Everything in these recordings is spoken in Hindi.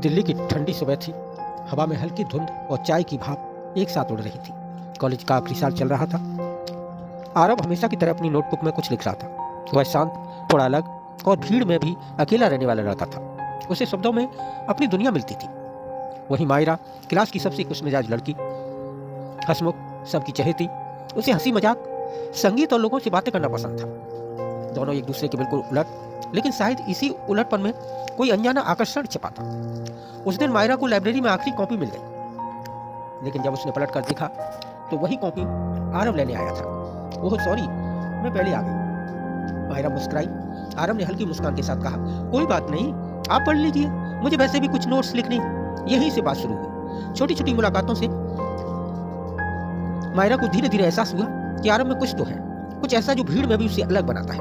दिल्ली की ठंडी सुबह थी। हवा में हल्की धुंध और चाय की भाप एक साथ उड़ रही थी। कॉलेज का आखिरी साल चल रहा था। आरव हमेशा की तरह अपनी नोटबुक में कुछ लिख रहा था। वह शांत, थोड़ा अलग और भीड़ में भी अकेला रहने वाला लड़का था। उसे शब्दों में अपनी दुनिया मिलती थी। वही मायरा, क्लास की सबसे खुशमिजाज लड़की, हंसमुख, सबकी चहेती। उसे हंसी मजाक, संगीत और लोगों से बातें करना पसंद था। दोनों एक दूसरे के बिल्कुल उलट, लेकिन शायद इसी उलटपन में कोई अनजाना आकर्षण छिपा था। उस दिन मायरा को लाइब्रेरी में आखिरी कॉपी मिल गई, लेकिन जब उसने पलट कर देखा तो वही कॉपी आरव लेने आया था। ओह सॉरी, मैं पहले आ गई। मायरा मुस्कुराई। आरव ने हल्की मुस्कान के साथ कहा, कोई बात नहीं, आप पढ़ लीजिए, मुझे वैसे भी कुछ नोट्स लिखने। यहीं से बात शुरू हुई। छोटी छोटी मुलाकातों से मायरा को धीरे धीरे एहसास हुआ कि आरव में कुछ तो है, कुछ ऐसा जो भीड़ में भी उसे अलग बनाता है।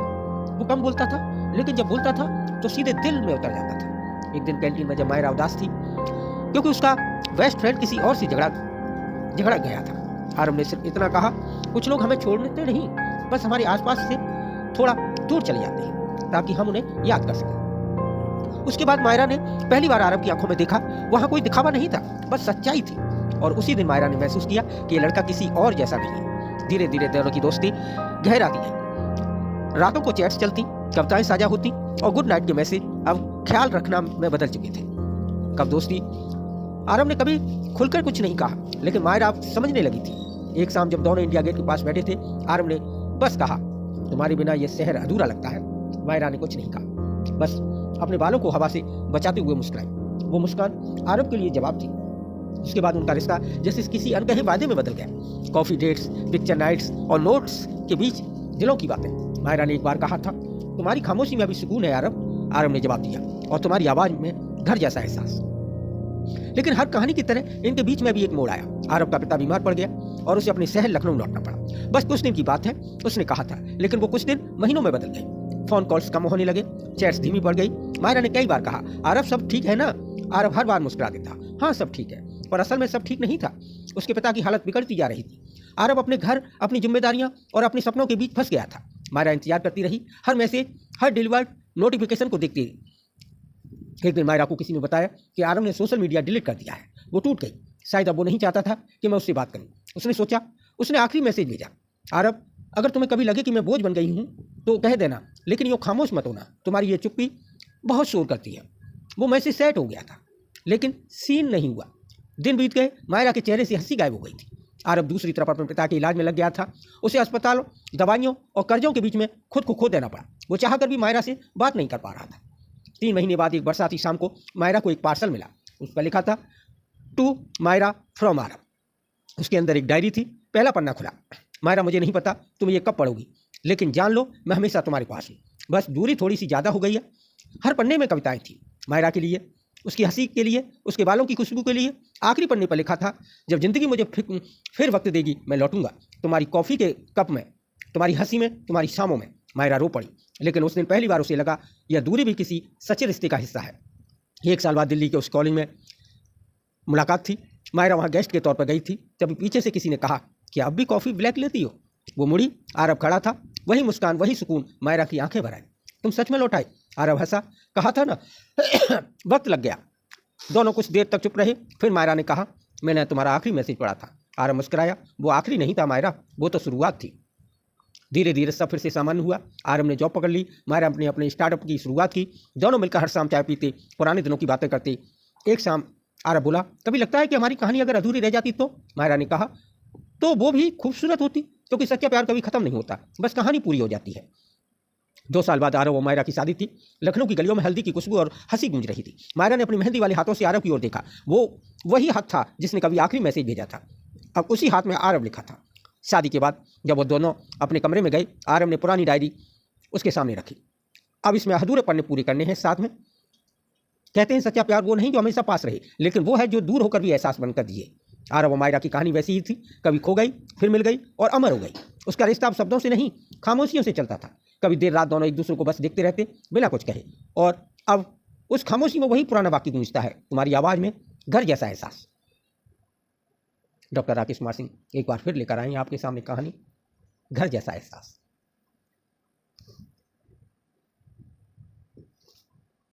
वो कम बोलता था, लेकिन जब बोलता था तो सीधे दिल में उतर जाता था। एक दिन कैंटीन में जब मायरा उदास थी क्योंकि उसका बेस्ट फ्रेंड किसी और से झगड़ा गया था, आरव ने सिर्फ इतना कहा, कुछ लोग हमें छोड़ते नहीं, बस हमारे आसपास से थोड़ा दूर चले जाते हैं ताकि हम उन्हें याद कर सकें। उसके बाद मायरा ने पहली बार आरव की आंखों में देखा। वहां कोई दिखावा नहीं था, बस सच्चाई थी। और उसी दिन मायरा ने महसूस किया कि ये लड़का किसी और जैसा नहीं है। धीरे धीरे दोनों की दोस्ती गहराती गई। रातों को चैट्स चलती, कविताएं साझा होती और गुड नाइट के मैसेज अब ख्याल रखना में बदल चुके थे। कब दोस्ती, आरव ने कभी खुलकर कुछ नहीं कहा, लेकिन मायरा अब समझने लगी थी। एक शाम जब दोनों इंडिया गेट के पास बैठे थे, आरव ने बस कहा, तुम्हारे बिना यह शहर अधूरा लगता है। मायरा ने कुछ नहीं कहा, बस अपने बालों को हवा से बचाते हुए मुस्कुराई। वो मुस्कान आरव के लिए जवाब थी। उसके बाद उनका रिश्ता जैसे किसी अनकहे वादे में बदल गया। कॉफी डेट्स, पिक्चर नाइट्स और नोट्स के बीच दिलों की बातें। मायरा ने एक बार कहा था, तुम्हारी खामोशी में अभी सुकून है आरव। आरव ने जवाब दिया, और तुम्हारी आवाज में घर जैसा एहसास। लेकिन हर कहानी की तरह इनके बीच में भी एक मोड़ आया। आरव का पिता बीमार पड़ गया और उसे अपने शहर लखनऊ लौटना पड़ा। बस कुछ दिन की बात है, उसने कहा था, लेकिन वो कुछ दिन महीनों में बदल गए। फोन कॉल्स कम होने लगे, चैट्स धीमी पड़ गई। मायरा ने कई बार कहा, आरव सब ठीक है ना? आरव हर बार मुस्कुरा देता, हाँ सब ठीक है, पर असल में सब ठीक नहीं था। उसके पिता की हालत बिगड़ती जा रही थी। आरव अपने घर, अपनी जिम्मेदारियां और अपने सपनों के बीच फंस गया था। मायरा इंतजार करती रही, हर मैसेज, हर डिलीवर्ड नोटिफिकेशन को देखती रही। एक दिन मायरा को किसी ने बताया कि आरव ने सोशल मीडिया डिलीट कर दिया है। वो टूट गई। शायद अब वो नहीं चाहता था कि मैं उससे बात करूं। उसने सोचा, उसने आखिरी मैसेज भेजा, आरव अगर तुम्हें कभी लगे कि मैं बोझ बन गई हूं तो कह देना, लेकिन यो खामोश मत होना, तुम्हारी ये चुप्पी बहुत शोर करती है। वो मैसेज सेट हो गया था, लेकिन सीन नहीं हुआ। दिन बीत गए, मायरा के चेहरे से हंसी गायब हो गई थी। आरव दूसरी तरफ अपने पिता के इलाज में लग गया था। उसे अस्पतालों, दवाइयों और कर्जों के बीच में खुद को खो देना पड़ा। वो चाह कर भी मायरा से बात नहीं कर पा रहा था। 3 महीने बाद एक बरसाती शाम को मायरा को एक पार्सल मिला। उस पर लिखा था, टू मायरा फ्रॉम आरव। उसके अंदर एक डायरी थी। पहला पन्ना खुला। मायरा, मुझे नहीं पता तुम ये कब पढ़ोगी, लेकिन जान लो मैं हमेशा तुम्हारे पास हूँ। बस दूरी थोड़ी सी ज़्यादा हो गई है। हर पन्ने में कविताएं थी, मायरा के लिए, उसकी हंसी के लिए, उसके बालों की खुशबू के लिए। आखिरी पन्ने पर लिखा था, जब जिंदगी मुझे फिर वक्त देगी मैं लौटूंगा, तुम्हारी कॉफ़ी के कप में, तुम्हारी हंसी में, तुम्हारी शामों में। मायरा रो पड़ी, लेकिन उस दिन पहली बार उसे लगा यह दूरी भी किसी सच्चे रिश्ते का हिस्सा है। 1 साल बाद दिल्ली के उस कॉलेज में मुलाकात थी। मायरा वहाँ गेस्ट के तौर पर गई थी। तभी पीछे से किसी ने कहा कि अब भी कॉफ़ी ब्लैक लेती हो? वो मुड़ी, आरव खड़ा था। वही मुस्कान, वही सुकून। मायरा की आंखें भर आई। तुम सच में लौट आए? आरव हंसा, कहा था ना वक्त लग गया। दोनों कुछ देर तक चुप रहे। फिर मायरा ने कहा, मैंने तुम्हारा आखिरी मैसेज पढ़ा था। आरव मुस्कुराया, वो आखिरी नहीं था मायरा, वो तो शुरुआत थी। धीरे धीरे सब फिर से सामान्य हुआ। आरव ने जॉब पकड़ ली, मायरा अपने स्टार्टअप की शुरुआत की। दोनों मिलकर हर शाम चाय पीते, पुराने दिनों की बातें करते। एक शाम आरव बोला, कभी लगता है कि हमारी कहानी अगर अधूरी रह जाती तो? मायरा ने कहा, तो वो भी खूबसूरत होती, क्योंकि सच्चा प्यार कभी खत्म नहीं होता, बस कहानी पूरी हो जाती है। 2 साल बाद आरव और मायरा की शादी थी। लखनऊ की गलियों में हल्दी की खुशबू और हंसी गूंज रही थी। मायरा ने अपनी मेहंदी वाले हाथों से आरव की ओर देखा। वो वही हाथ था जिसने कभी आखिरी मैसेज भेजा था। अब उसी हाथ में आरव लिखा था। शादी के बाद जब वो दोनों अपने कमरे में गए, आरव ने पुरानी डायरी उसके सामने रखी। अब इसमें अधूरे पन्ने पूरे करने हैं साथ में। कहते हैं सच्चा प्यार वो नहीं जो हमेशा पास रहे, लेकिन वो है जो दूर होकर भी एहसास बनकर दिए। आरव और मायरा की कहानी वैसी ही थी, कभी खो गई, फिर मिल गई और अमर हो गई। उसका रिश्ता अब शब्दों से नहीं, खामोशियों से चलता था। कभी देर रात दोनों एक दूसरे को बस देखते रहते, बिना कुछ कहे। और अब उस खामोशी में वही पुराना वाक्य गूंजता है, तुम्हारी आवाज़ में घर जैसा एहसास। डॉक्टर राकेश कुमार सिंह एक बार फिर लेकर आए आपके सामने कहानी, घर जैसा एहसास।